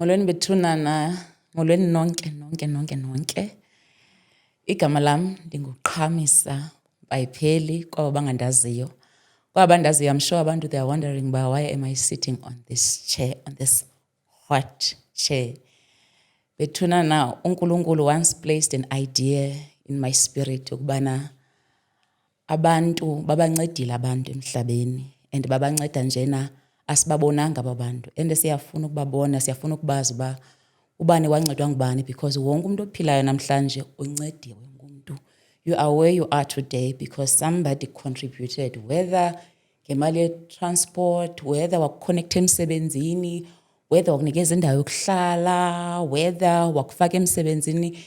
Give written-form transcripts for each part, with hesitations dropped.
Molweni bethunana, molweni nonke. Igama lam ndinguQhamisa Bayipheli kwaba bangandaziyo. Kwaba bandaziyo, I'm sure abantu they are wondering why am I sitting on this chair, on this hot chair. Bethunana, uNkulunkulu once placed an idea in my spirit ukubana abantu babancedile abantu emhlabeni and babanceda njena asibabonanga babantu and siyafuna ukubabona, siyafuna ukubazi uba ubani wancedwa ngubani because wonke umuntu ophilayo namhlanje uncediwe ngumuntu. You are where you are today because somebody contributed, whether ngemali ye-transport, whether wakuconnecta emsebenzini, whether wakunikeza indawo yokuhlala, whether wakufaka emsebenzini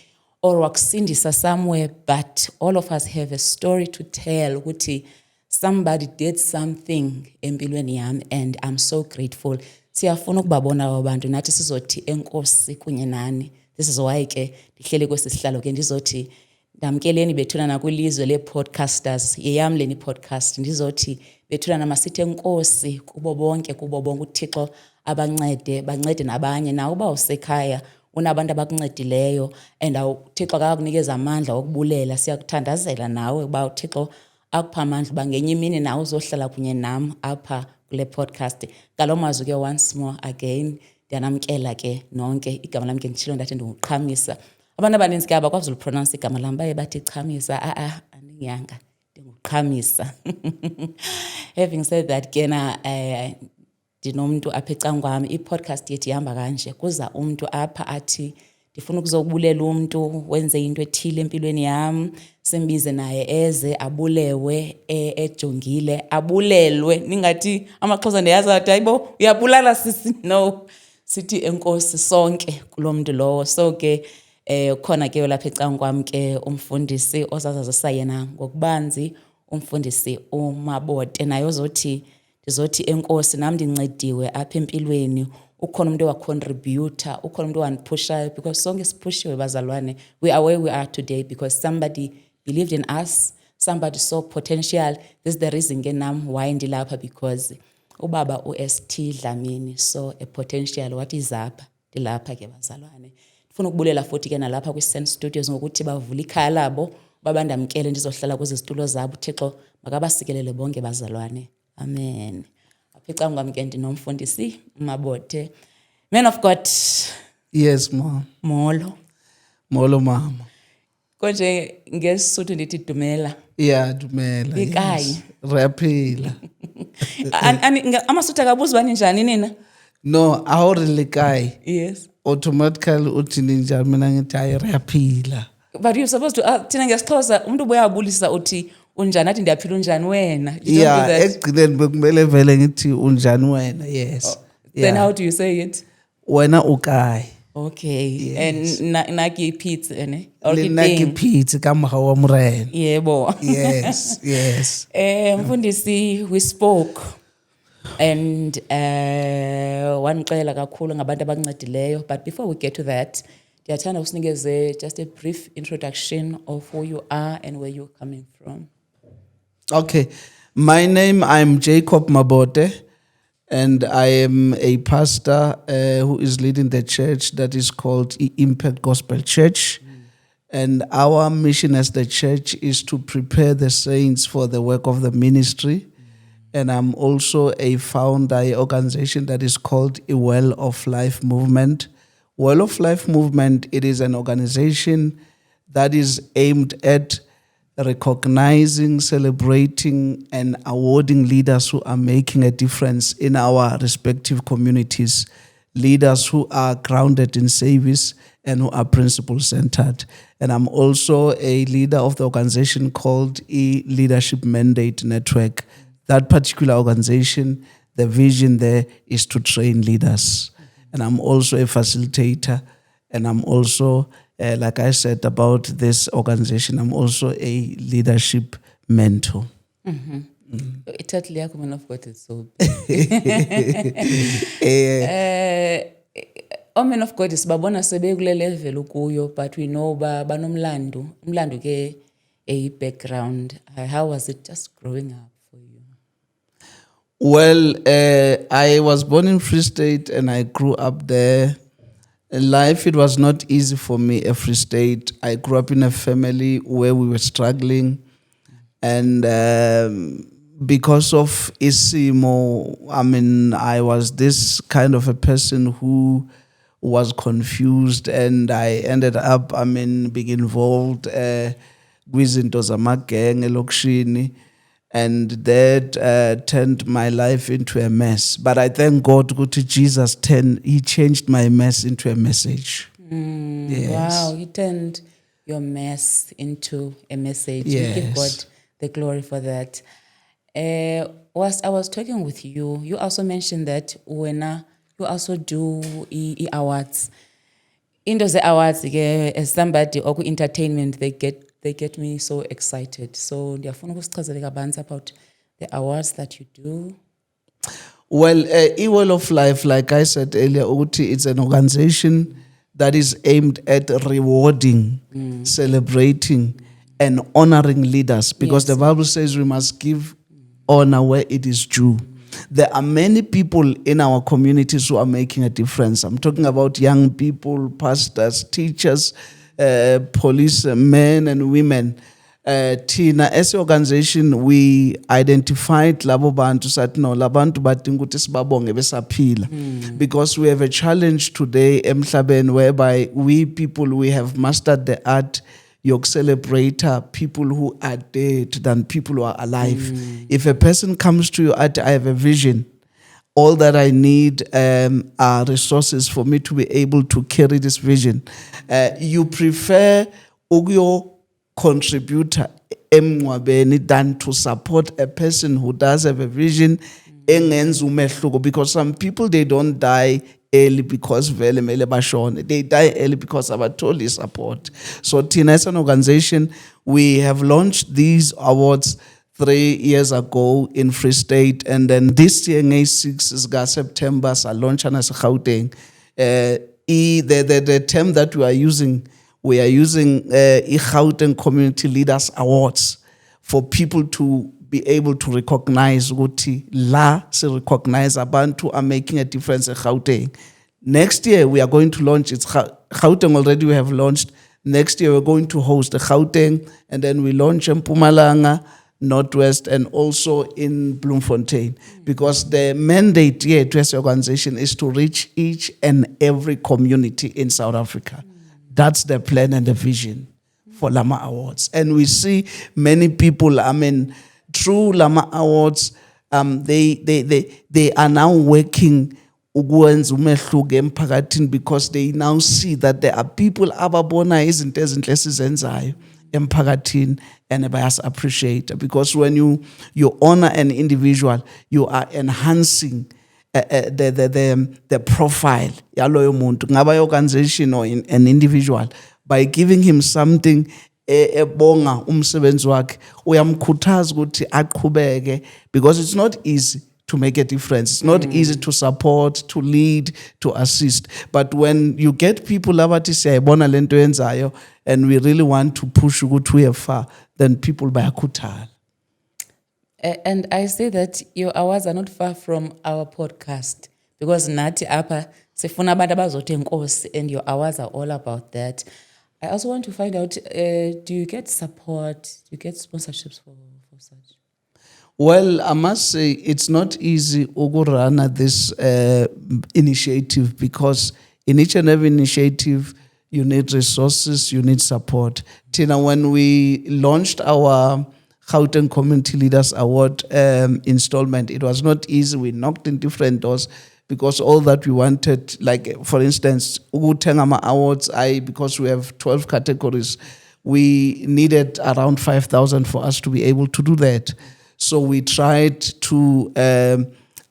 or wakusindisa somewhere, but all of us have a story to tell ukuthi somebody did something empilweni yami and I'm so grateful. Siyafuna ukubabona abantu nathi sizothi enkosi kunye nani. This is why ke ndihlele kwesi sihlalo ke ndizothi ndamkeleni bethunana kwilizwe le-podcasters yeyam leni podcast ndizothi bethunana masithi enkosi kubo bonke uThixo bancede nabanye nawe uba usekhaya unabantu abakuncedileyo and uThixo akakunikeza amandla okubulela siyakuthandazela nawe uba uThixo akupha amandla uba ngenye imini nawe uzohlala kunye nam apha kule podcast. Ngalo mazwi ke once more again ndiyanamkela ke nonke. Igama lami ke nditshilo ndathi ndinguQhamisa. Abantu abaninzi ke abakwazi ulipronounce igama lami baye bathi Chamisa. Andingiyanga, ndinguQhamisa. Having said that ke na ndinomntu apha ecangwami. I-podcast yethu ihamba kanje, kuza umntu apha athi ndifuna ukuzobulela umntu wenze into ethile empilweni yam, simbize naye eze abulewe ejongile abulelwe. Ningathi amaXhosa ndiyazi athi hayibo uyabulala sisi, no, sithi enkosi sonke kulo mntu lowo. So ke khona ke lapha ecangwami ke umfundisi ozazazisa yena ngokubanzi, umfundisi uMabote, naye ndizothi enkosi nami ndincediwe apha empilweni. Ukhona umuntu wacontributor, ukhona umuntu wanipushayo because sonke sipushiwe bazalwane. We are where we are today because somebody believed in us, somebody saw potential. This is the reason ke nam why ndilapha because ubaba uST Dlamini saw a potential wathi zapha ndilapha ke bazalwane. Ndifuna ukubulela futhi ke nalapha kwi-Sense Studios ngokuthi bavula ikhaya labo babandamkele ndizohlala kwezi zitulo zabo. Uthixo makabasikelele bonke bazalwane. Amen. Ecangwami ke ndinomfundisi Mabote. Man of God. Yes, mom. Molo mama. Konje ngesisuthu ndithi dumela. Yeah, dumela. Ikayi. Yes. Raphila. Amasuthu akabuzi bani njani nina? No, awurile kai. Yes. Automatically uthi njani mina ngithi ayiraphila. But you're supposed to thina ngesixhosa umuntu uyabulisa uthi unjani, athi ndiyaphila unjani wena. Yeah, ekugcineni bekumele vele ngithi unjani wena. Yes. Then how do you say it? Wena ukai. Okay. Yes. And naki pizza ene? Naki pizza kama wa mrena. Yebo. Yes, yes. Mfundisi, we spoke and wanixela kakhulu ngabantu abancedileyo, but before we get to that ndiyathanda usinikeze just a brief introduction of who you are and where you're coming from. Okay, my name, I'm Jacob Mabote, and I am a pastor who is leading the church that is called Impact Gospel Church. And our mission as the church is to prepare the saints for the work of the ministry. And I'm also a founder, an organization that is called a Well of Life Movement. Well of Life Movement, it is an organization that is aimed at recognizing, celebrating, and awarding leaders who are making a difference in our respective communities, leaders who are grounded in service and who are principle-centered. And I'm also a leader of the organization called E-Leadership Mandate Network. That particular organization, the vision there is to train leaders. And I'm also a facilitator, and I'm also like I said about this organization, I'm also a leadership mentor. Totally, I come off what it's so. Men of God is babona sebe kule level ukuyo, but we know banomlando ke a background. How was it just growing up for you? Well, I was born in Free State and I grew up there. Life, it was not easy for me at Free State. I grew up in a family where we were struggling. And because of Isimo, I was this kind of a person who was confused, and I ended up, being involved kwizinto zamagang elokishini, and that turned my life into a mess. But I thank God ukuthi Jesus he changed my mess into a message. Yes. Wow, you turned your mess into a message. We give Yes. God the glory for that. Whilst I was talking with you, you also mentioned that when you also do awards. Into ze-awards, as somebody or entertainment, they get me so excited. So ndiyafuna ukusichazela kabanzi about the awards that you do. Well, eWell of Life, like I said earlier, ukuthi it's an organization that is aimed at rewarding, celebrating, and honoring leaders, because Yes. the Bible says we must give honor where it is due. There are many people in our communities who are making a difference. I'm talking about young people, pastors, teachers, policemen and women. Tina, as an organization, we identified labo bantu sathi no labantu badinga ukuthi sibabonge besaphila, because we have a challenge today emhlabeni whereby we have mastered the art yoku celebrate people who are dead than people who are alive. If a person comes to you at I have a vision, all that I need are resources for me to be able to carry this vision. You prefer ukuyo contributor emncwabeni than to support a person who does have a vision engenza umehluko, because some people, they don't die early because vele mele bashone. They die early because abatholi support. So Tina, as an organization, we have launched these awards 3 years ago in Free State, and then this year, 6 September, I launched an Gauteng. The term that we are using Gauteng Community Leaders Awards, for people to be able to recognize ukuthi la se recognize abantu are making a difference in Gauteng. Next year we are going to launch Gauteng already we have launched. Next year we're going to host the Gauteng, and then we launch in Mpumalanga, Northwest, and also in Bloemfontein, because the mandate here to as organization is to reach each and every community in South Africa. That's the plan and the vision for Lama Awards. And we see many people, through Lama Awards, they are now working ukwenza umehluko emphakathini, because they now see that there are people ababona izinto ezinhle esizenzayo emphakathini and bayas appreciate, because when you honor an individual, you are enhancing the profile yaloyo muntu, ngaba organization or an individual, by giving him something ebonga umsebenzi wakhe, uyamkhuthaza ukuthi aqhubeke, because it's not easy to make a difference. It's not easy to support, to lead, to assist. But when you get people abathi siyayibona lento yenzayo and we really want to push ukuthi uye far, then people bayakhuthala. And I say that your awards are not far from our podcast, because nathi apha sifuna abantu abazothi enkosi, and your awards are all about that. I also want to find out, do you get support? Do you get sponsorships for such? Well, I must say it's not easy to run this initiative, because in each and every initiative, you need resources, you need support. Tina, when we launched our Gauteng Community Leaders Award installment, it was not easy. We knocked in different doors, because all that we wanted, like for instance, Ugutengama Awards, because we have 12 categories, we needed around 5,000 for us to be able to do that. So we tried to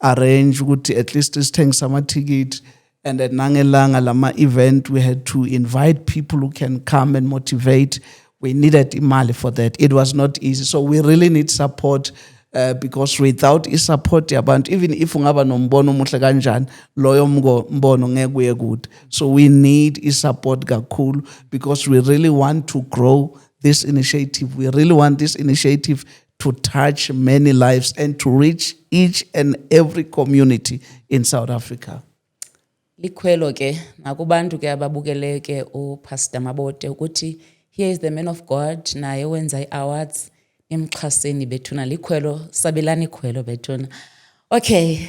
arrange at least this thing some ticket, and at Nangelanga Lama event we had to invite people who can come and motivate. We needed imali for that. It was not easy. So we really need support, because without support yabantu, even if ungaba nombono muhle kanjani, loyo mbono ngeke uye good. So we need support kakhulu, because we really want to grow this initiative. We really want this initiative to touch many lives and to reach each and every community in South Africa. likhwelo ke nakubantu ke ababukele ke uPastor Mabote ukuthi here is the man of God naye wenza iAwards emxhaseni bethuna likhwelo sabelani ikhwelo bethuna. Okay,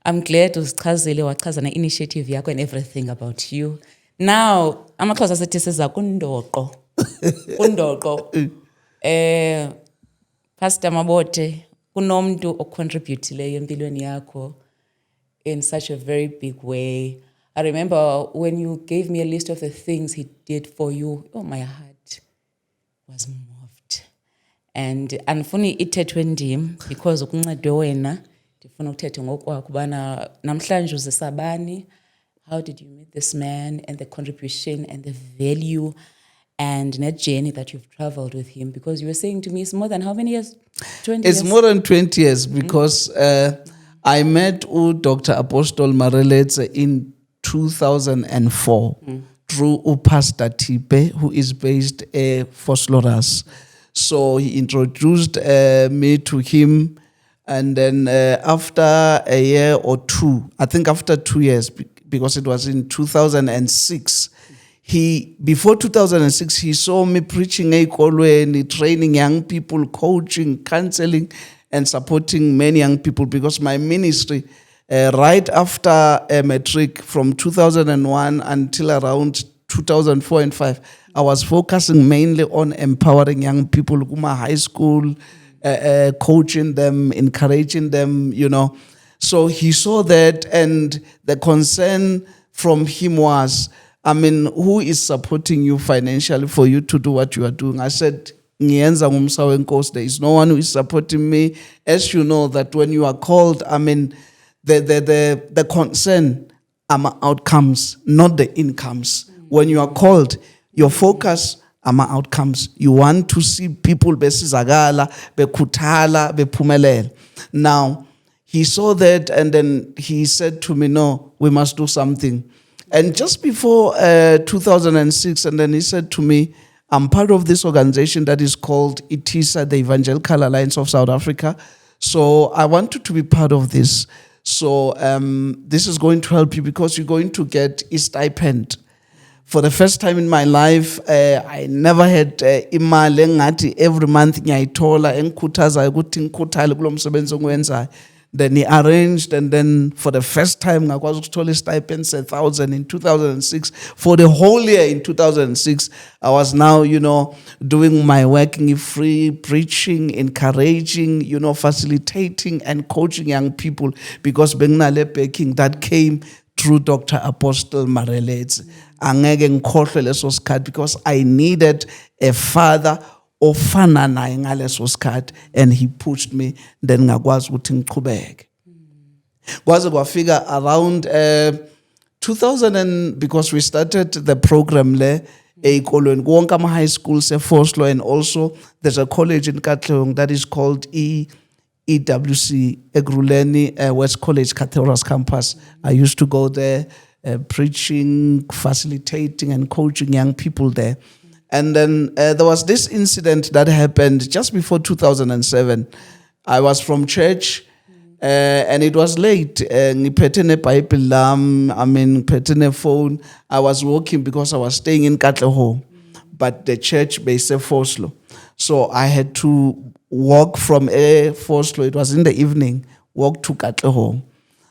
I'm glad usichazile wachaza ne-initiative yakho and everything about you. Now amaXhosa sithi siza kundoqo. Kundoqo. Pastor Mabote kunomuntu ocontributileyo empilweni yakho in such a very big way. I remember when you gave me a list of the things he did for you, oh, my heart was moved. And andifuni ithethwe ndim because ukuncedwe wena ndifuna ukuthethe ngokwakho ubana namhlanje uzisabani. How did you meet this man and the contribution and the value and that journey that you've traveled with him? Because you were saying to me, it's more than how many years? 20 It's years? more than 20 years because I met Dr. Apostle Mareletse in 2004 through Pastor Tipe, who is based for Sloras. So he introduced me to him, and then after a year or two, I think after 2 years, because it was in 2006, before 2006, he saw me preaching ekolweni, training young people, coaching, counseling, and supporting many young people, because my ministry, right after matric from 2001 until around 2004 and 5, I was focusing mainly on empowering young people, kuma high school, coaching them, encouraging them, you know. So he saw that, and the concern from him was, I mean, who is supporting you financially for you to do what you are doing? I said, Ngiyenza ngumsa wenkosi, there is no one who is supporting me. As you know, that when you are called, I mean, the concern are outcomes, not the incomes. When you are called, your focus are outcomes. You want to see people besizakala, bekuthala, bephumelela. Now, he saw that, and then he said to me, no, we must do something. And just before 2006, and then he said to me, I'm part of this organization that is called ITISA, the Evangelical Alliance of South Africa. So I wanted to be part of this. So this is going to help you because you're going to get a stipend. For the first time in my life, I never had imali engathi every month ngiyayithola engikhuthazayo ukuthi ngikhuthale kulo msebenzi engiwenzayo. Then he arranged, and then for the first time, ngakwazi ukuthola stipend 1,000 in 2006. For the whole year in 2006, I was now, you know, doing my working free, preaching, encouraging, you know, facilitating and coaching young people, because benginale backing that came through Dr. Apostle Mareletse. Angeke ngikhohlwe leso sikhathi because I needed a father ofana naye ngaleso sikhathi, and he pushed me, then ngakwazi ukuthi ngiqhubeke. Kwaze kwafika around 2000, because we started the program le eyikolweni wonke ama high schools eFoslo, and also there's a college in Katlehong that is called EWC, Egruleni West College Cathedrals Campus. I used to go there preaching, facilitating and coaching young people there. And then there was this incident that happened just before 2007. I was from church and it was late. Ngiphethe neBhayibheli lami, I mean, ngiphethe nephone. I was walking because I was staying in Katlehong, but the church based in Foslo. So I had to walk from Foslo. It was in the evening, walk to Katlehong.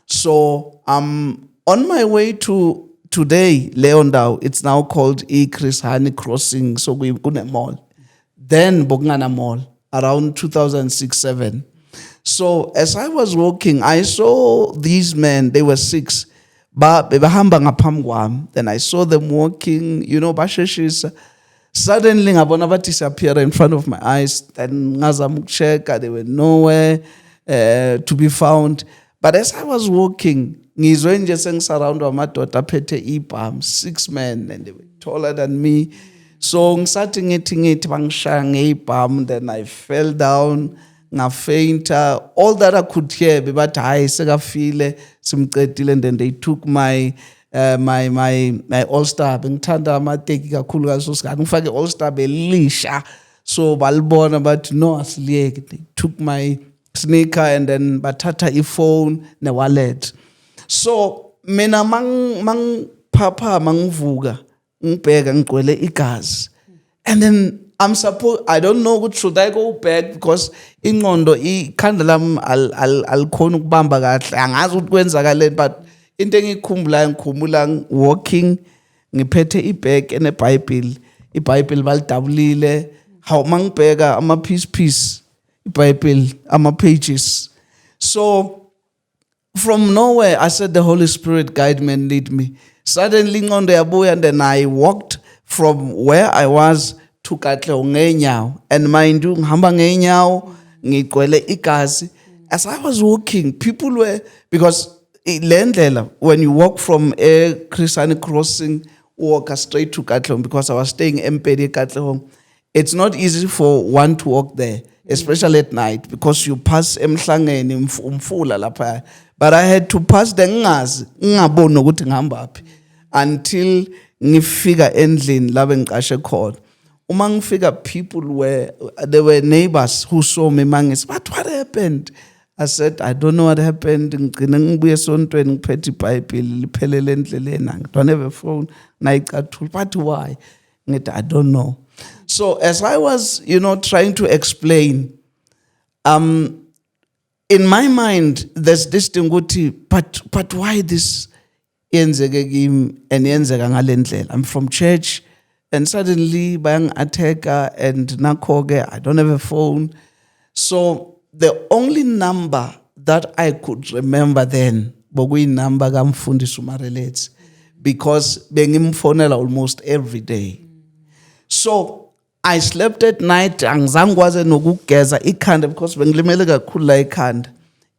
So I'm on my way to today, Leondau, it's now called Chris Hani Crossing, so we're going to mall. Then Bongana Mall, around 2006-07. So as I was walking, I saw these men, they were 6. Then I saw them walking, you know, basheshisa. Suddenly, ngabona disappear in front of my eyes. Then ngazamuksheka, they were nowhere to be found. But as I was walking, ngizwe nje sengisurroundwa amadoda aphethe ibhamu, 6 men, and they were taller than me. So ngisathi ngithi bangishaya ngeibhamu, then I fell down, ngafainta. All that I could hear bebathi hayi sekafile simqedile, and then they took my All-Star. Bengithanda amateki kakhulu kaso sikhathi ngifake All-Star belisha. So balibona bathi no asiliyeke. They took my sneaker and then bathatha iphone ne wallet. So mina papa mangivuka ngibheka ngigcwele igazi, and then I don't know what should I go back because ingqondo ikhanda lami alikhona ukubamba kahle, angazi ukuthi kwenzakaleni, but into ngikhumbula walking ngiphethe ibag eneBhayibheli, iBhayibheli balidabulile, how mangibheka ama piece iBhayibheli ama pages. So from nowhere I said the Holy Spirit guide me and lead me. Suddenly ingqondo yabuya, and then I walked from where I was to Katlehong ngeenyawo, and mind you ngihamba ngeenyawo ngigcwele igazi. As I was walking, people were, because Lendlela, when you walk from a Christian crossing, walk straight to Katlehong, because I was staying Empedi Katlehong, it's not easy for one to walk there, especially at night, because you pass Emhlangeni umfula lapha. But I had to pass the ngaboni ukuthi ngihamba phi until ngifika endlini la bengiqashe khona. Uma ngifika, there were neighbors who saw me mangisi, but what happened? I said, I don't know what happened. Ngigcine ngibuye esontweni ngiphethe iBhayibheli liphelele endleleni, I don't have a phone, nayicathula. But why? Ngithi, I don't know. So as I was, trying to explain, in my mind, there's this thing, but why this yenzeke kimi and yenzeka ngale ndlela? I'm from church, and suddenly bayang attack, and nakho-ke I don't have a phone. So the only number that I could remember then, number kaMfundisi uMareleti, because bengimfonela almost every day. So I slept at night, angizange ngikwazi nokugeza ikhanda because bengilimele kakhulu la ikhanda.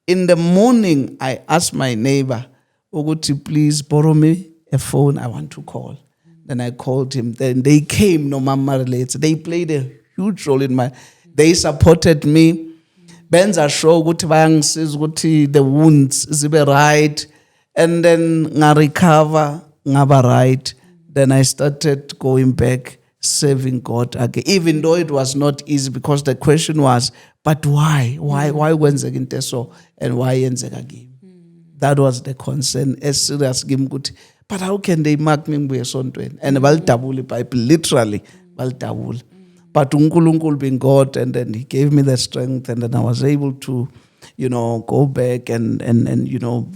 In the morning, I asked my neighbor, ukuthi please borrow me a phone, I want to call. Then I called him. Then they came, no Mama Mareleti. They played a huge role in they supported me. Benza sure ukuthi bayangisiza ukuthi the wounds zibe right. And then nga recover, ngaba right. Then I started going back, serving God again, even though it was not easy, because the question was, but why? Why kwenzeka into so, and why yenzeka kimi? That was the concern, as serious game good. But how can they mark me ngibuye esontweni? And balidabula iBhayibheli, literally balidabula. But uNkulunkulu being God, and then He gave me the strength, and then I was able to, go back and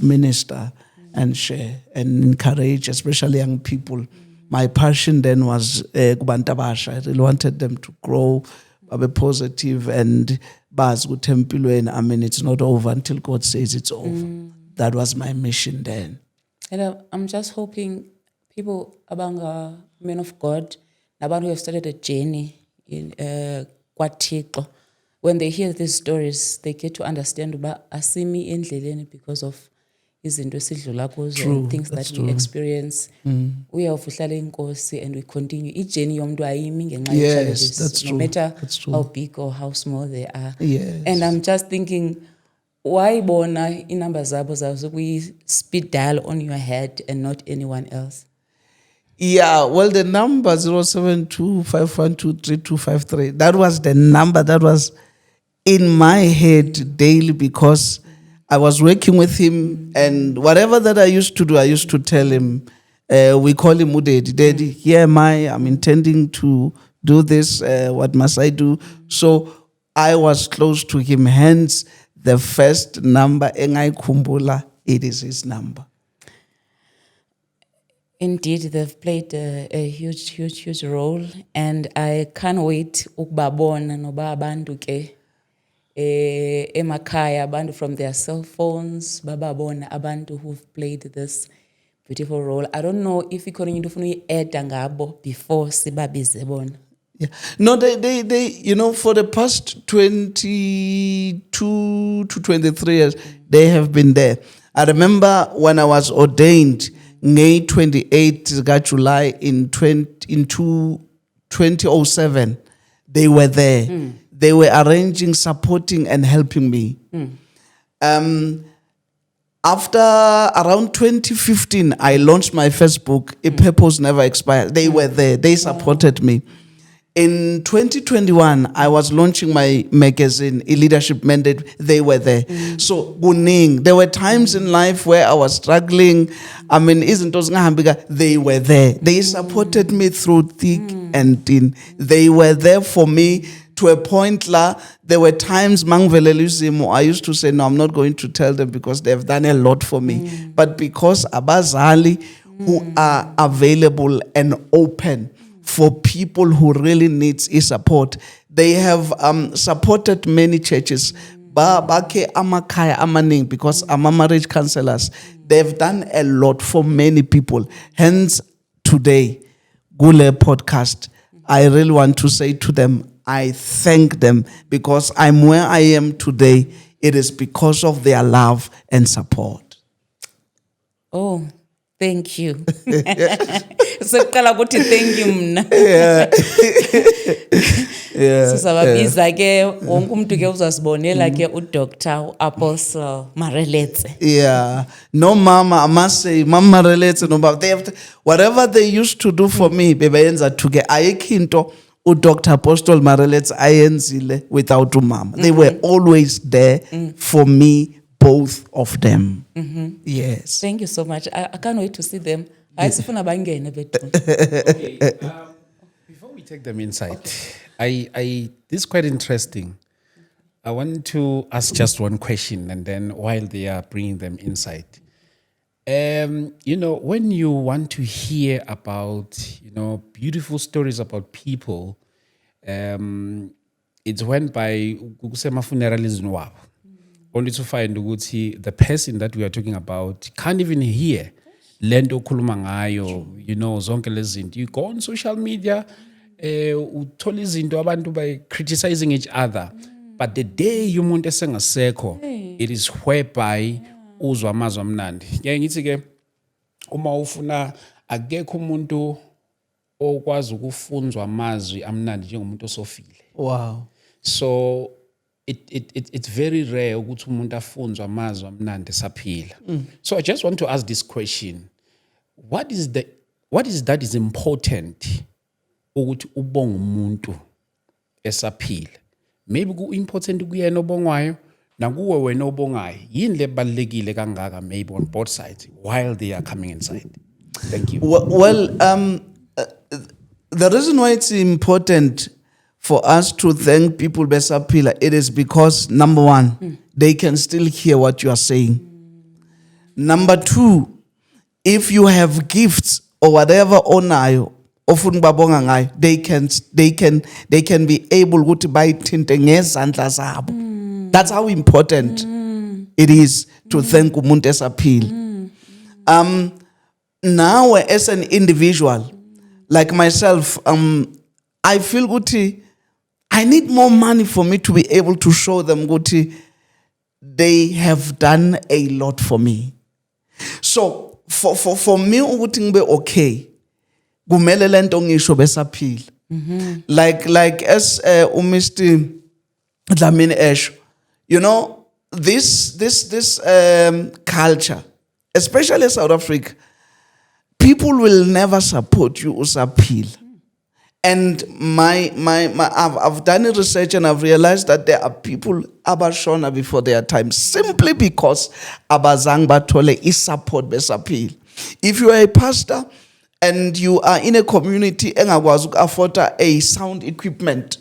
minister and share and encourage, especially young people. My passion then was kubantu abasha. I really wanted them to grow, be positive, and bazi ukuthi empilweni, I mean, it's not over until God says it's over. That was my mission then. And I'm just hoping people abanga men of God, nabantu who have started a journey in kwaThixo, when they hear these stories, they get to understand uba asimi endleleni because of izinto esidlula kuzo and things that we experience. Uyavuhlala inkosi and we continue. Ijeni yomuntu ayimi ngenxa ye challenges, that's no true. matter That's true. how big or how small they are. Yes. And I'm just thinking, why bona inamba zabo zakuyi speed dial on your head and not anyone else? Yeah, well, the number 072-512-3253, that was the number that was in my head daily, because I was working with him, and whatever that I used to do, I used to tell him, we call him Udedi. Daddy, here am I, I'm intending to do this, what must I do? So I was close to him, hence the first number, Engai Kumbula, it is his number. Indeed, they've played a huge role, and I can't wait ukubabona noba abantu ke emakhaya, abantu from their cell phones, bababona abantu who've played this beautiful role. I don't know if ikhona into ufuna uyi-add ngabo before sibabize bona. Yeah. No, they, for the past 22 to 23 years, they have been there. I remember when I was ordained, May 28th July in 2007, they were there. They were arranging, supporting, and helping me. After around 2015, I launched my first book, A Purpose Never Expires. They were there. They supported me. In 2021, I was launching my magazine, A Leadership Mandate. They were there. So, kuning. There were times in life where I was struggling. I mean, they were there. They supported me through thick and thin. They were there for me to a point la. There were times I used to say, no, I'm not going to tell them because they've done a lot for me. But because abazali who are available and open for people who really needs support. They have supported many churches. Bake amakaya amaning, because I'm marriage counselors. They've done a lot for many people. Hence, today, Gule podcast, I really want to say to them, I thank them because I'm where I am today. It is because of their love and support. Oh, thank you. Sokuqala ukuthi thank you mna. Sizababiza ke wonke umuntu ke uzasibonela ke uDr. Apostle Mareletse. Yeah. No, Mama, I must say, Mama relates no, but whatever they used to do for me, bebeyenza to get ayekinto uDr. Apostle Mareletse ayenzile without Mama. They were always there for me. Both of them. Yes. Thank you so much. I can't wait to see them. Before we take them inside, this is quite interesting. I want to ask just one question, and then while they are bringing them inside, when you want to hear about, beautiful stories about people, it's when by funeralism wabo. Only to find the person that we are talking about can't even hear lento okhuluma ngayo, zonke lezi zinto. You go on social media, uthola izinto abantu by criticizing each other, but the day umuntu esengasekho, it is whereby uzwa amazwi amnandi. Ngeke ngithi ke uma ufuna akekho umuntu okwazi ukufunzwa amazwi amnandi njengomuntu osofile. Wow. So it's very rare ukuthi umuntu afunzwe amazwi amnandi esaphila. So I just want to ask this question. What is that is important ukuthi ubonge umuntu esaphila? Maybe ku important kuyena obongwayo nakuwe wena obongayo. Yini lebalekile kangaka maybe on both sides while they are coming inside? Thank you. Well, the reason why it's important for us to thank people besaphila, it is because number one, they can still hear what you are saying. Number two, if you have gifts or whatever onayo, often babonga ngayo, they can be able to buy tinte ngezandla zabo. That's how important it is to thank umuntu esaphila. Now as an individual, like myself, I feel good. I need more money for me to be able to show them Guti, they have done a lot for me. So for me ukuthi ngibe okay, kumele lento ngisho besaphila. Like as Mr. Dlamini esho, this culture, especially South Africa, people will never support you usaphila. And I've done a research and I've realized that there are people abashona before their time simply because abazang batole is support besapil. If you are a pastor and you are in a community engakwazi afford a sound equipment,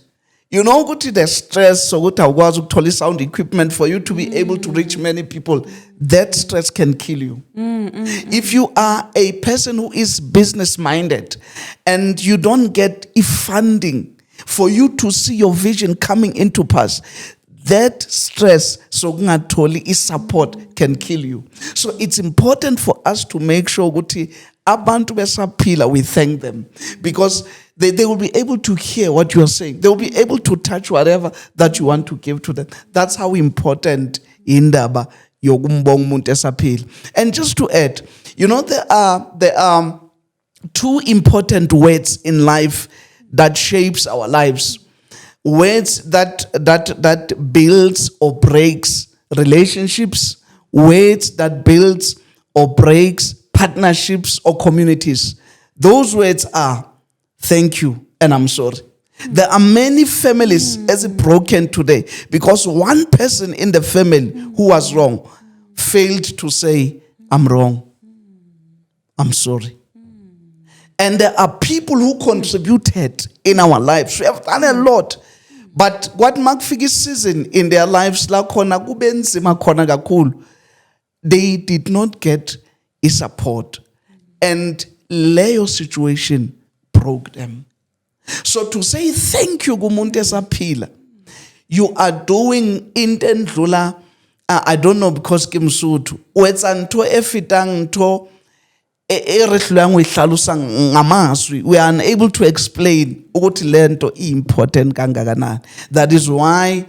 the stress so ukuthola sound equipment for you to be able to reach many people, that stress can kill you. If you are a person who is business minded and you don't get funding for you to see your vision coming into pass, that stress so is support can kill you. So it's important for us to make sure abantu besaphila, we thank them because they will be able to hear what you are saying. They will be able to touch whatever that you want to give to them. That's how important indaba yokumbonga umuntu esaphila. And just to add, there are two important words in life that shapes our lives. Words that builds or breaks relationships. Words that builds or breaks partnerships or communities. Those words are thank you and I'm sorry. There are many families as broken today because one person in the family who was wrong failed to say, I'm wrong. I'm sorry. And there are people who contributed in our lives. We have done a lot. But what makufika season in their lives la khona kube nzima khona kakhulu, they did not get support. And leyo situation broke them. So to say thank you kumuntu esaphila, you are doing into endlula, I don't know because kimsuthu wetsa ntho efitang ntho erehlwang uyihlalusa ngamazwi. We are unable to explain ukuthi lento important kangakanani. That is why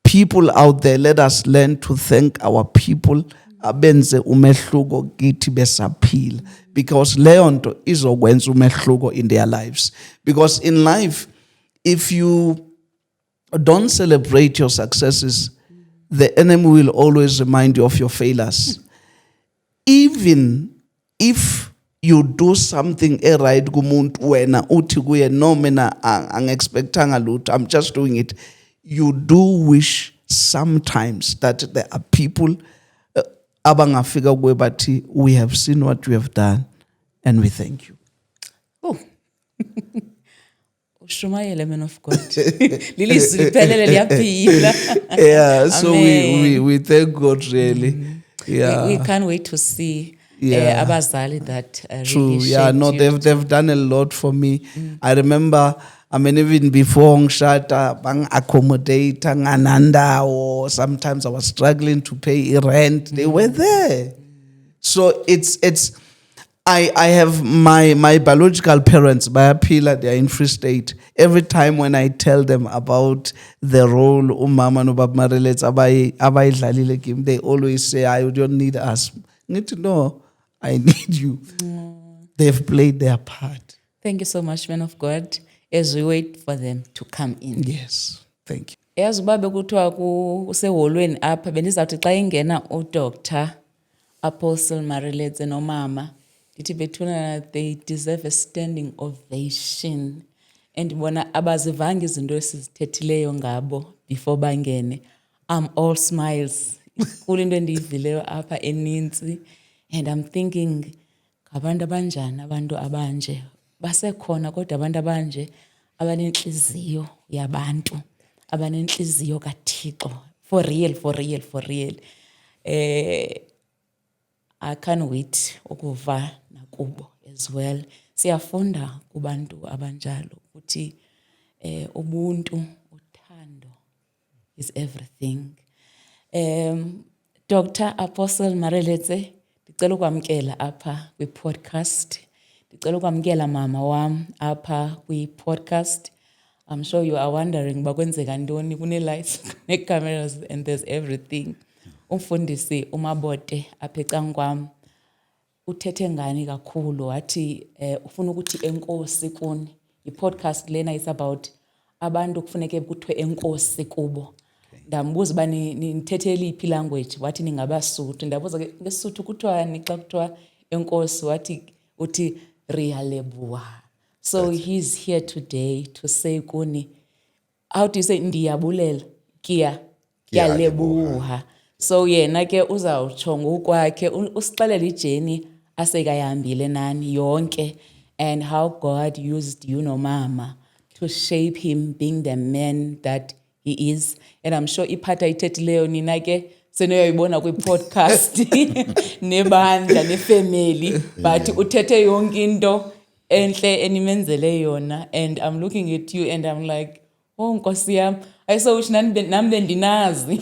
people out there, let us learn to thank our people abenze umehluko kithi besaphila, because leyo nto izokwenza umehluko in their lives. Because in life, if you don't celebrate your successes, the enemy will always remind you of your failures. Even if you do something right kumuntu wena uthi kuye no mina angexpectanga lutho, I'm just doing it, you do wish sometimes that there are people abangafika kuwe bathi, we have seen what you have done and we thank you. Oh. Ushumayele, man of God. Lilizwi liphelele liyaphila. Yeah, so we thank God really. Yeah. We can't wait to see abazali that True. really Yeah, no, they've done a lot for me. I remember, I mean, even before ngishada, bang accommodate ngananda, or sometimes I was struggling to pay rent. They were there. So it's I have my biological parents, Bayapila, they are in Free State. Every time when I tell them about the role umama no baba marelets abayidlalile kimi, they always say, I don't need us. Need to know, I need you. They've played their part. Thank you so much, man of God, as we wait for them to come in. Yes, thank you. Yazi uba bekuthiwa kuseholweni apha bendizawuthi xa ingena uDr. Apostle Mariletse nomama ndithi bethuna they deserve a standing ovation. And bona abazivanga izinto esizithethileyo ngabo before bangene. I'm all smiles. Kule into endiyivileyo apha eninzi. And I'm thinking, ngabantu abanjani abantu abanje? Basekhona kodwa abantu abanje abanenhliziyo yabantu, abanenhliziyo kaThixo. For real, for real, for real. I can't wait ukuva nakubo as well. Siyafunda kubantu abanjalo ukuthi ubuntu, uthando is everything. Dr. Apostle Mariletse, ndicela ukwamkela apha kwi-podcast. Ndicela ukwamkela mama wam apha kwi-podcast. I'm sure you are wondering bakwenzeka ntoni kune-lights, kune-cameras, and there's everything. Umfundisi uMabote apha ecankwam uthethe ngani kakhulu wathi ufuna ukuthi enkosi kuni. I-podcast lena is about abantu kufuneke kuthiwe enkosi kubo. Ndambuza uba nithethele iphi language, wathi ningabaSuthu. Ndabuza ke ngeSuthu kuthiwani xa kuthiwa enkosi, wathi uthi Riyaleboha. So he's here today to say kuni, how do you say ndiyabulela? Kiyaleboha. So yena ke uzawutsho ngokwakhe usixelele ijeni asekayihambile nani yonke, and how God used you nomama to shape him being the man that he is. And I'm sure iphatha ithethileyo nina ke senoyibona kwi-podcast nebandla nefamily, but uthethe yonke into enhle enimenzele yona. And I'm looking at you and I'm like, oh Nkosi yami, ayisowuthi nami bendinazi.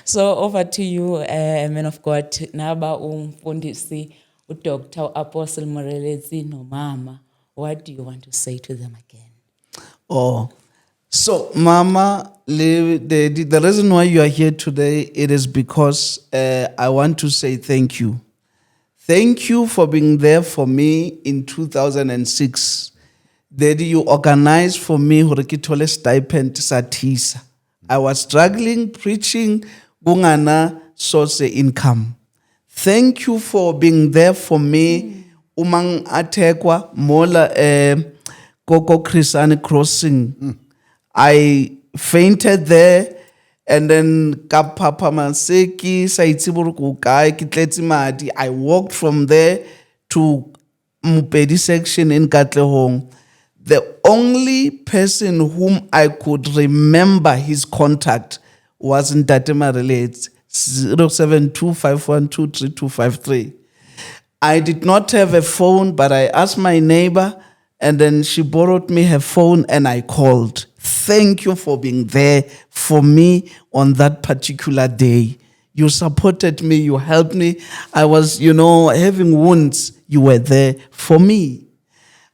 So over to you, man of God. Naba umfundisi uDr. Apostle Mariletse nomama. What do you want to say to them again? Oh, so Mama, the reason why you are here today, it is because I want to say thank you. Thank you for being there for me in 2006. That you organized for me Horikitole stipend Satisa. I was struggling preaching Gungana source income. Thank you for being there for me. Umang atekwa mola Koko Krisani crossing. I fainted there, and then Kapapa Manseki, Saitsiburu Kai, Kitleti Madi. I walked from there to Mupedi section in Katlehong. The only person whom I could remember his contact was Ntate Marele, 0725123253. I did not have a phone, but I asked my neighbor, and then she borrowed me her phone, and I called. Thank you for being there for me on that particular day. You supported me, you helped me. I was, having wounds. You were there for me.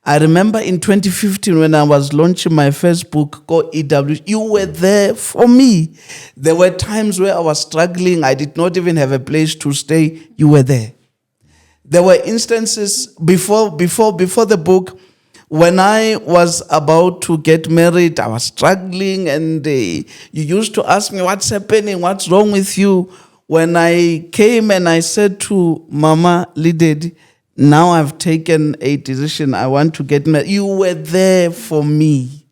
I remember in 2015 when I was launching my first book called EW, you were there for me. There were times where I was struggling. I did not even have a place to stay. You were there. There were instances before the book, when I was about to get married, I was struggling, and you used to ask me, what's happening? What's wrong with you? When I came and I said to Mama Lidedi, now I've taken a decision, I want to get married. You were there for me.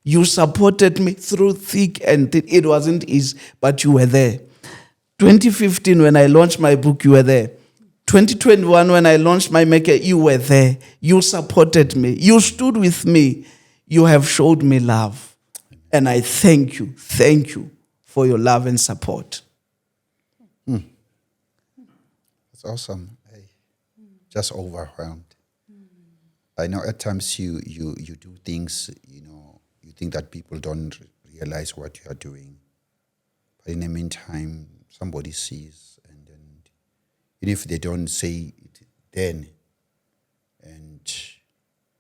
You supported me through thick and thin. It wasn't easy, but you were there. 2015, when I launched my book, you were there. 2021, when I launched my maker, you were there. You supported me. You stood with me. You have showed me love. And I thank you for your love and support. That's awesome. Just overwhelmed. I know at times you do things, you think that people don't realize what you are doing. But in the meantime, somebody sees, and then even if they don't say it then, and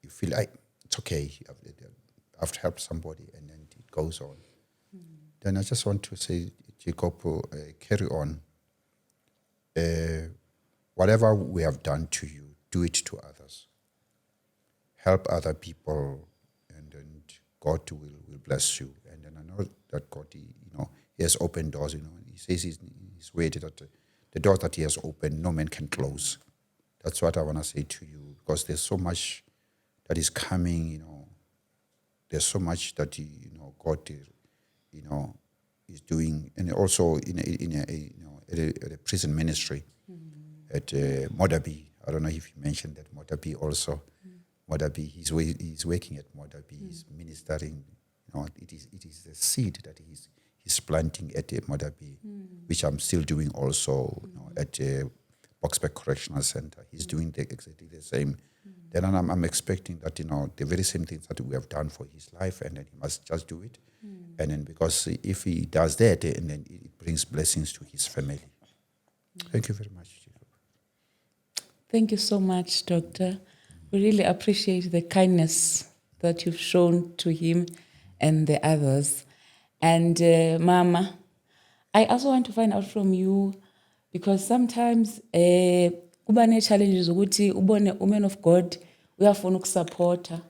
you feel like it's okay, I've helped somebody, and then it goes on. Then I just want to say, Jacob, carry on. Whatever we have done to you, do it to others. Help other people, and then God will bless you. And then I know that God, He has opened doors. He says His word that the doors that He has opened, no man can close. That's what I want to say to you, because there's so much that is coming. There's so much that God, is doing, and also in a prison ministry. At Modabi. I don't know if you mentioned that Modabi also. Modabi, he's working at Modabi. He's ministering. It is the seed that he's planting at Modabi, which I'm still doing also at Boksburg Correctional Center. He's doing exactly the same. Then I'm expecting that the very same things that we have done for his life, and then he must just do it. And then because if he does that, and then it brings blessings to his family. Thank you very much. Thank you so much, Doctor. We really appreciate the kindness that you've shown to him and the others. And Mama, I also want to find out from you, because sometimes kuba ne-challenges ukuthi ubone woman of God uyafuna ukusupporta,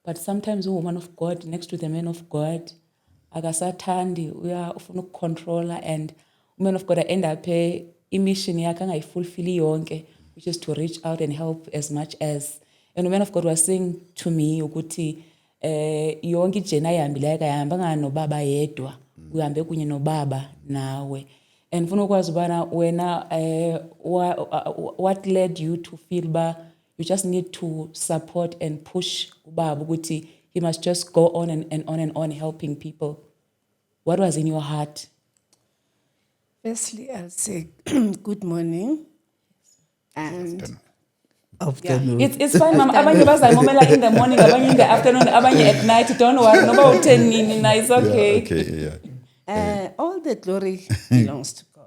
but sometimes woman of God next to the man of God akasathandi, ufuna ukucontroller, and woman of God end up mission yakhe angayifulfill yonke, which is to reach out and help as much as. And the man of God was saying to me ukuthi yonke ijena ayihambileyo akayihambanga nobaba yedwa, uhambe kunye nobaba nawe. And funa ukwazi ubana wena what led you to feel you just need to support and push ubaba ukuthi he must just go on and on helping people. What was in your heart? Firstly, I'll say good morning. And Afternoon. It's fine, Mama. Abanye bazayimomela in the morning, abanye in the afternoon, abanye at night. Don't worry. Noba u-10 nini na, it's okay. all the glory belongs to God.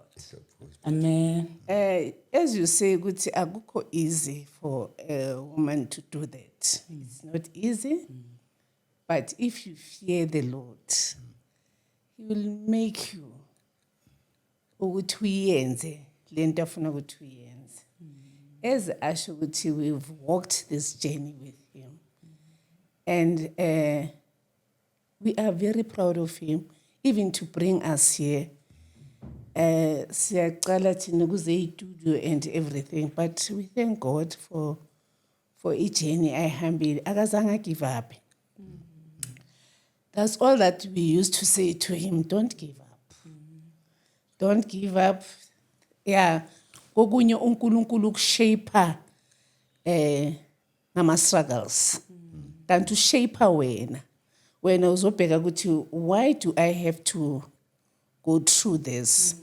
Amen. As you say, Guti, akukho easy for a woman to do that. It's not easy. But if you fear the Lord, He will make you ukuthi uyenze lento afuna ukuthi uyenze. As asho ukuthi we've walked this journey with him, and we are very proud of him, even to bring us here. Siyaqala thina kuze itudio and everything, but we thank God for each journey ayihambile, akazange give up. That's all that we used to say to him. Don't give up. Don't give up. Yeah. Kokunye uNkulunkulu kushape ngama struggles. Kanti ushape wena uzobheka ukuthi why do I have to go through this?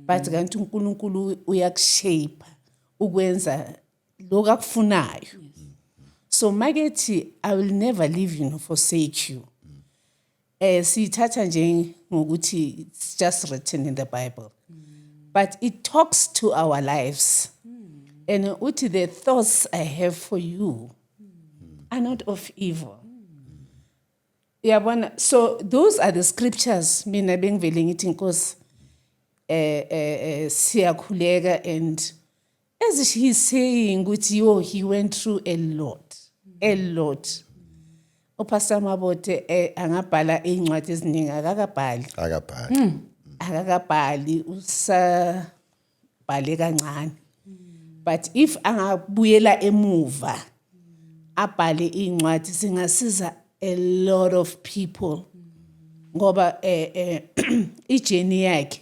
But kanti uNkulunkulu uyakushape ukwenza lokho akufunayo. So makethi I will never leave you nor forsake you. Sithatha nje ngokuthi it's just written in the Bible. But it talks to our lives. And uthi the thoughts I have for you are not of evil. Yabona, so those are the scriptures mina bengivele ngithi Nkosi siyakhuleka, and as he's saying ukuthi he went through a lot. Pastor Mabote angabhala incwadi eziningi akakabhali usabhale kancane. But if angabuyela emuva abhale incwadi singasiza a lot of people ngoba ijourney yakhe,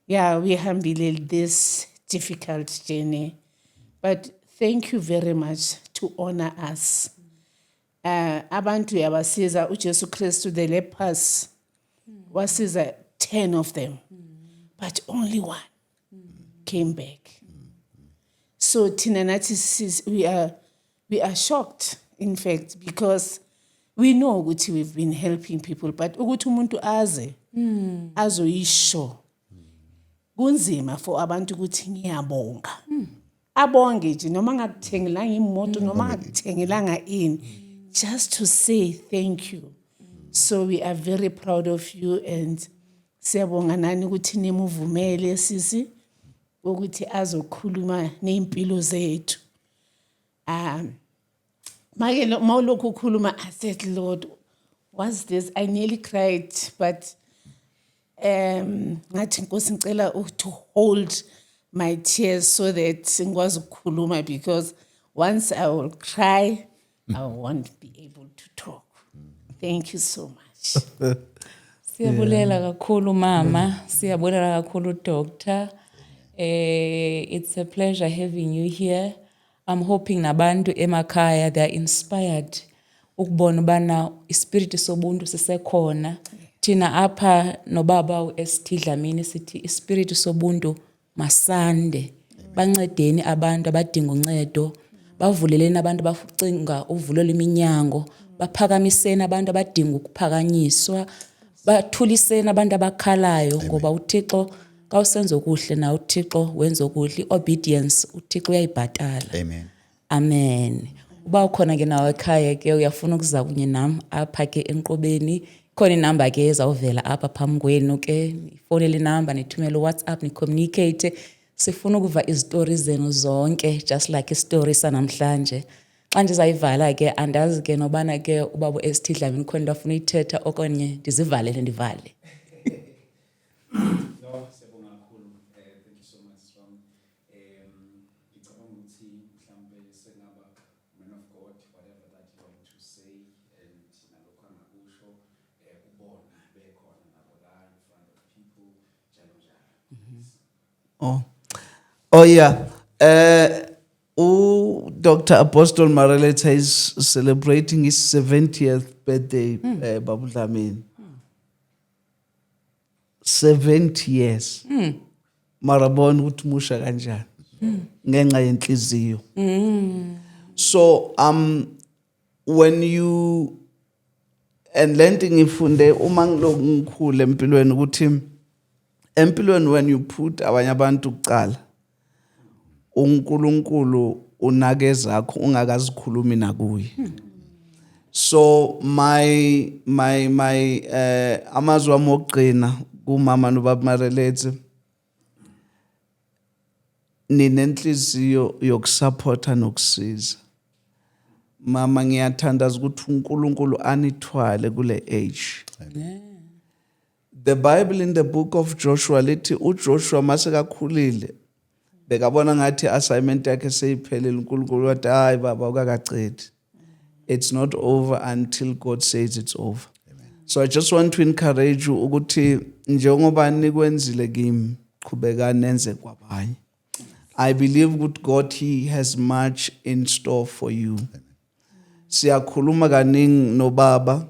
yeah, we hambile this difficult journey, but thank you very much to honor us. Abantu yabasiza uJesu Kristu, the lepers wasiza 10 of them, but only one came back. So thina nathi we are shocked, in fact, because we know ukuthi we've been helping people, but ukuthi umuntu azoyisho kunzima for abantu ukuthi ngiyabonga. Abonge nje noma ngakuthengelanga imoto noma ngakuthengelanga ini, just to say thank you. So we are very proud of you, and siyabonga nani ukuthi nimuvumele sisi ukuthi azokhuluma neimpilo zethu. Mawulokhu ukhuluma, I said, Lord, what's this? I nearly cried, but ngathi Nkosi ngicela to hold my tears so that ngikwazi ukukhuluma, because once I will cry, I won't be able to talk. Thank you so much. Siyabulela kakhulu mama, siyabulela kakhulu doctor. It's a pleasure having you here. I'm hoping nabantu emakhaya they are inspired ukubona bana ispirit sobuntu sisekhona. Thina apha nobaba uST Dlamini sithi ispirit sobuntu masande. Bancedeni abantu abadinga uncedo, bavuleleni abantu bacinga uvulela iminyango, baphakamiseni abantu abadinga ukuphakanyiswa, bathuliseni abantu abakhalayo ngoba uThixo xa usenza okuhle na uThixo wenza okuhle. Obedience uThixo uyayibhatala. Amen. Amen. Uba ukhona ke nawe ekhaya ke uyafuna ukuza kunye nami apha ke enqobeni, khona inamba ke ezawuvela apha phambi kwenu ke, ifonele inamba, nithumele uWhatsApp, nicommunicate. Sifuna ukuva izitori zenu zonke, just like istory sanamhlanje. Xa ndizayivala ke andazi ke nobana ke ubaba uST Dlamini khona into afuna uyithetha okanye ndizivalele ndivale. Oh yeah. Dr. Apostle Maraleta is celebrating his 70th birthday, Babu Dlamini. 70 years. Marabona ukuthi musha kanjani. Ngenxa yenhliziyo. So when you and lending ifunde uma ngiloku ngikhule empilweni ukuthi empilweni when you put abanye abantu kuqala uNkulunkulu unakeza zakho ungakazikhulumi nakuye. So my amazwi ami okugcina kumama nobaba Maraleta, ninenhliziyo yokusupporta nokusiza. Mama ngiyathandaza ukuthi uNkulunkulu anithwale kule age. The Bible in the book of Joshua lithi uJoshua masekakhulile bekabona ngathi assignment yakhe seyiphelile, uNkulunkulu wathi hayi baba ukakacedi. it's not over until God says it's over. So I just want to encourage you ukuthi njengoba nikwenzile kimi qhubeka nenze kwabanye. I believe that God, He has much in store for you. Siyakhuluma kaningi no baba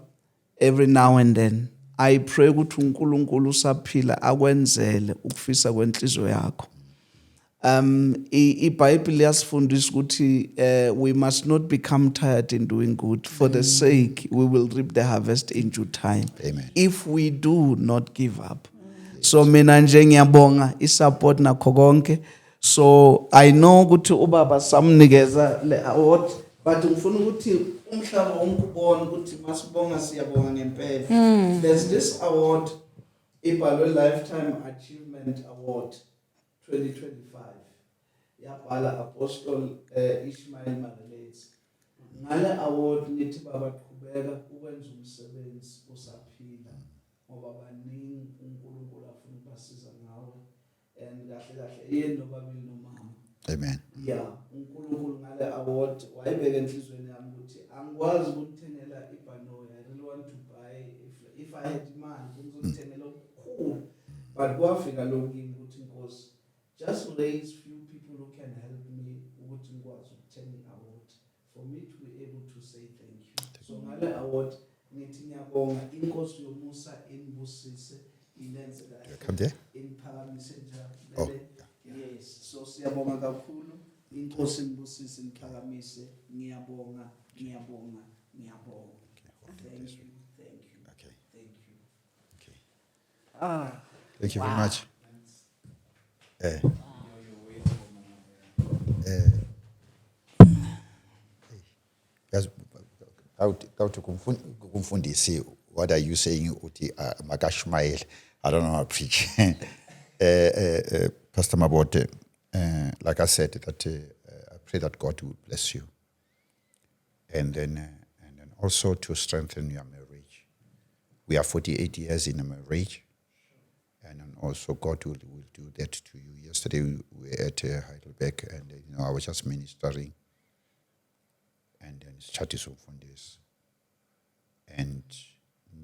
every now and then. I pray ukuthi uNkulunkulu usaphila akwenzele ukufisa kwenhliziyo yakho. iBhayibheli yasifundisa ukuthi we must not become tired in doing good. For the sake, we will reap the harvest in due time. Amen. If we do not give up. So mina nje ngiyabonga isupport nakho konke. So I know ukuthi ubaba samnikeza le award, but ngifuna ukuthi umhlaba wonke ubone ukuthi masibonga siyabonga ngempela. There's this award, ibhalwe Lifetime Achievement Award 2025. Yabhala Apostle Ishmael Magalesi. Ngale award nithi baba qhubeka ukwenza umsebenzi usaphila ngoba baningi uNkulunkulu afuna ukubasiza ngawe and kahle yena nobabili nomama. Amen. Yeah, uNkulunkulu ngale award wayibeka enhlizweni yami ukuthi angikwazi ukuthengela ibhanoyi. I really want to buy if I had imali ngizozithengela okukhulu, but kwafika lokini ukuthi Nkosi just raise few people who can help me ukuthi ngikwazi ukuthenga i-award for me to be able to say thank you. So ngale award ngithi ngiyabonga inkosi yomusa inibusise inenze Come there. iniphakamise njalo. Oh, Yes, so siyabonga kakhulu inkosi inibusise iniphakamise. Ngiyabonga. Thank you. Okay. Thank you. Okay. Thank you very much. Yes, kumfundisi, what are you saying uthi makashmayel? I don't know how to preach. Pastor Mabote, like I said, that I pray that God will bless you, and then also to strengthen your marriage. We are 48 years in a marriage, and then also God will do that to you. Yesterday we were at Heidelberg, and I was just ministering, and then started from this, and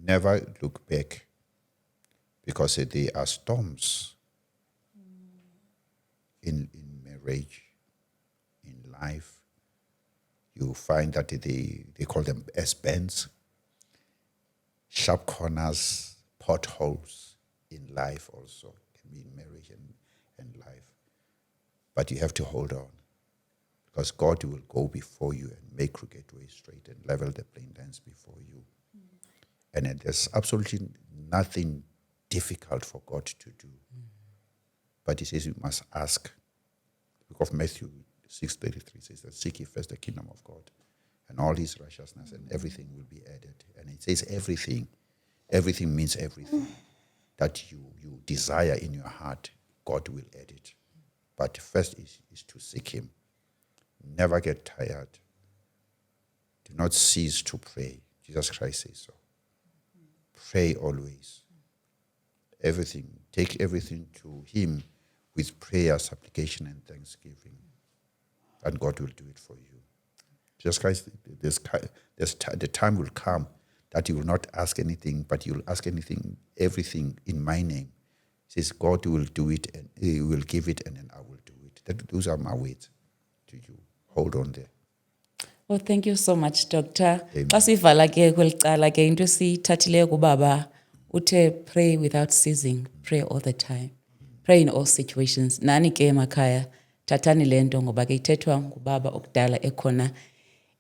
never look back, because there are storms in marriage, in life. You find that they call them S-bends, sharp corners, potholes in life also, can be in marriage and life. But you have to hold on, because God will go before you and make crooked ways straight and level the plain lands before you. And there's absolutely nothing difficult for God to do. But He says you must ask. The book of Matthew 6:33 says that seek ye first the kingdom of God and all His righteousness, and everything will be added. And it says everything. Everything means everything that you desire in your heart, God will add it. But first is to seek Him. Never get tired. Do not cease to pray. Jesus Christ says so. Pray always. Everything. Take everything to Him with prayer, supplication, and thanksgiving. And God will do it for you. Jesus Christ, the time will come that you will not ask anything, but you will ask everything in my name. He says, God will do it, and He will give it, and then I will do it. Those are my words to you. Hold on there. Well, thank you so much, Doctor. Xa sivala ke kwelicala ke into esiyithathileyo kubaba uthe pray without ceasing, pray all the time. Pray in all situations. Nani ke emakhaya thathani lento ngoba ke ithethwa ngubaba okudala ekhona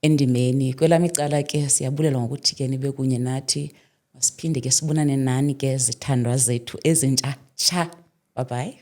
endimeni. Kwelami icala ke siyabulela ngokuthi ke nibe kunye nathi. Masiphinde ke sibonane nani ke zithandwa zethu ezintsha. Bye bye.